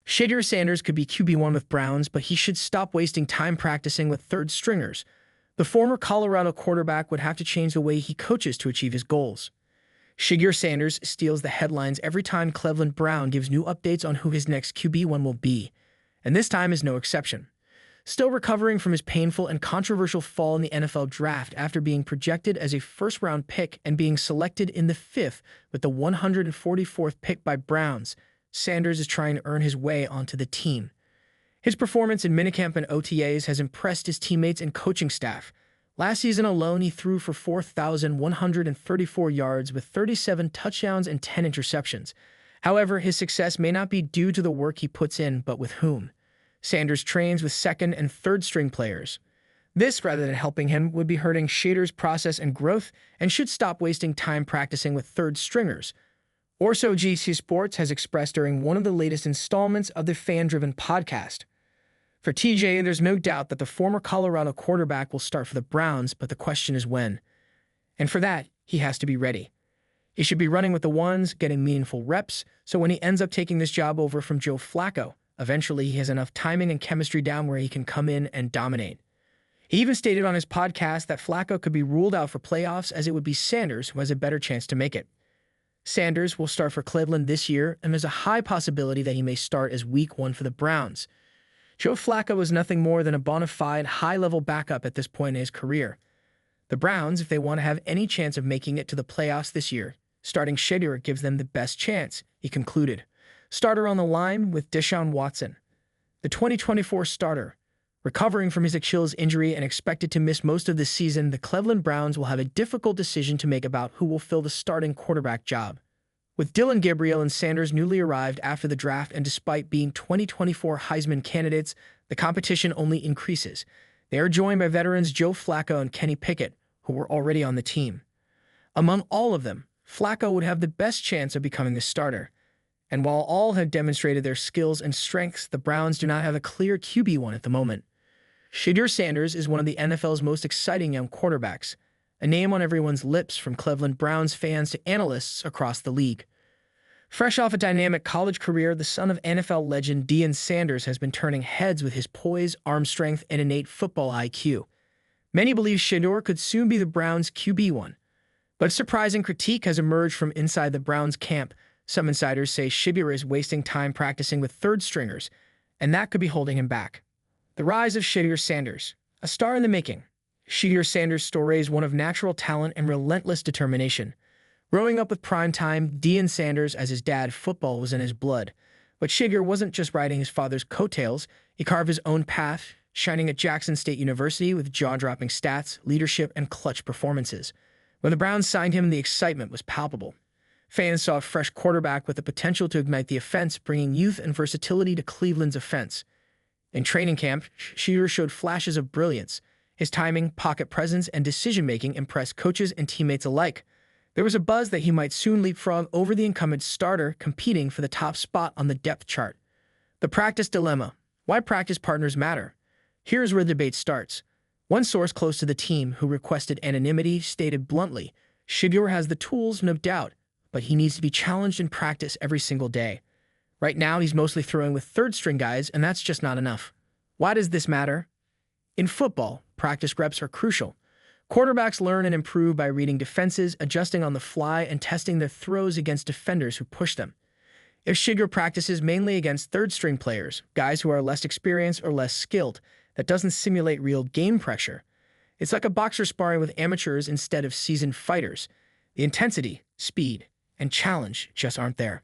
Shedeur Sanders could be QB1 with Browns, but he should stop wasting time practicing with third stringers. The former Colorado quarterback would have to change the way he coaches to achieve his goals. Shedeur Sanders steals the headlines every time Cleveland Brown gives new updates on who his next QB1 will be, and this time is no exception. Still recovering from his painful and controversial fall in the NFL draft after being projected as a first-round pick and being selected in the 5th with the 144th pick by Browns, Sanders is trying to earn his way onto the team. His performance in minicamp and OTAs has impressed his teammates and coaching staff. Last season alone, he threw for 4,134 yards with 37 touchdowns and 10 interceptions. However, his success may not be due to the work he puts in, but with whom. Sanders trains with second and third string players. This, rather than helping him, would be hurting Shedeur's process and growth and should stop wasting time practicing with third stringers. Or so GC Sports has expressed during one of the latest installments of the fan-driven podcast. For TJ, there's no doubt that the former Colorado quarterback will start for the Browns, but the question is when. And for that, he has to be ready. He should be running with the ones, getting meaningful reps, so when he ends up taking this job over from Joe Flacco, eventually he has enough timing and chemistry down where he can come in and dominate. He even stated on his podcast that Flacco could be ruled out for playoffs as it would be Sanders who has a better chance to make it. Sanders will start for Cleveland this year, and there's a high possibility that he may start as Week 1 for the Browns. Joe Flacco is nothing more than a bona fide, high-level backup at this point in his career. The Browns, if they want to have any chance of making it to the playoffs this year, starting Shedeur gives them the best chance, he concluded. Starter on the line with Deshaun Watson. The 2024 starter. Recovering from his Achilles injury and expected to miss most of the season, the Cleveland Browns will have a difficult decision to make about who will fill the starting quarterback job. With Dillon Gabriel and Sanders newly arrived after the draft and despite being 2024 Heisman candidates, the competition only increases. They are joined by veterans Joe Flacco and Kenny Pickett, who were already on the team. Among all of them, Flacco would have the best chance of becoming the starter. And while all have demonstrated their skills and strengths, the Browns do not have a clear QB1 at the moment. Shedeur Sanders is one of the NFL's most exciting young quarterbacks, a name on everyone's lips from Cleveland Browns fans to analysts across the league. Fresh off a dynamic college career, the son of NFL legend Deion Sanders has been turning heads with his poise, arm strength, and innate football IQ. Many believe Shedeur could soon be the Browns' QB1. But surprising critique has emerged from inside the Browns camp. Some insiders say Shedeur is wasting time practicing with third stringers, and that could be holding him back. The rise of Shedeur Sanders, a star in the making. Shedeur Sanders' story is one of natural talent and relentless determination. Growing up with primetime Deion Sanders as his dad, football was in his blood. But Shedeur wasn't just riding his father's coattails. He carved his own path, shining at Jackson State University with jaw-dropping stats, leadership, and clutch performances. When the Browns signed him, the excitement was palpable. Fans saw a fresh quarterback with the potential to ignite the offense, bringing youth and versatility to Cleveland's offense. In training camp, Shedeur showed flashes of brilliance. His timing, pocket presence, and decision-making impressed coaches and teammates alike. There was a buzz that he might soon leapfrog over the incumbent starter, competing for the top spot on the depth chart. The practice dilemma. Why practice partners matter. Here's where the debate starts. One source close to the team, who requested anonymity, stated bluntly, Shedeur has the tools, no doubt, but he needs to be challenged in practice every single day. Right now, he's mostly throwing with third-string guys, and that's just not enough. Why does this matter? In football, practice reps are crucial. Quarterbacks learn and improve by reading defenses, adjusting on the fly, and testing their throws against defenders who push them. If Shedeur practices mainly against third-string players, guys who are less experienced or less skilled, that doesn't simulate real game pressure. It's like a boxer sparring with amateurs instead of seasoned fighters. The intensity, speed, and challenge just aren't there.